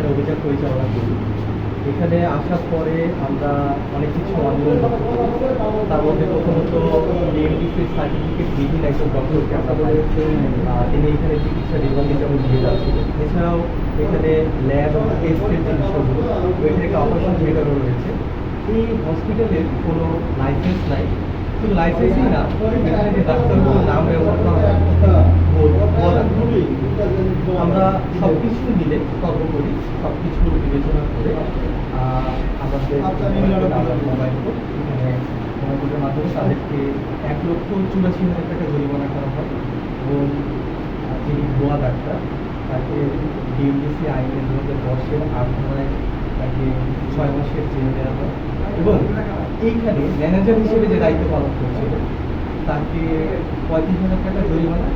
এখানে অভিযান পরিচালনা করি। এখানে আসার পরে আমরা অনেক কিছু আন্দোলন করতে পারি। তার মধ্যে প্রথমত ডিএমডিসির সার্টিফিকেট বিহীন একজন ডক্টরকে আমরা পাই। তিনি এখানে চিকিৎসা দীর্ঘদিন যাবত দিয়ে যাচ্ছিলেন। এছাড়াও এখানে ল্যাব টেস্টের যে বিষয়গুলো, এখানে একটা অপারেশন থিয়েটারও রয়েছে। এই হসপিটালের কোনো লাইসেন্স নাই, শুধু লাইসেন্সই না, এখানে যে ডাক্তারগুলোর নাম ব্যবহার করা হয় আমরা সব কিছু মিলে তর্ক করি, সব কিছু বিবেচনা করে আমাদের মোবাইল কোড এখানে মোবাইল কোডের মাধ্যমে তাদেরকে 1,84,000 টাকা জরিমানা করা হয় এবং যিনি ভুয়া ডাক্তার তাকে ডিএমডিসি আইনের 2010-এর 8 ধারায় তাকে 6 মাসের জেল দেওয়া হয় এবং এইখানে ম্যানেজার হিসেবে যে দায়িত্ব পালন করছিল তাকে 35,000 টাকা জরিমানা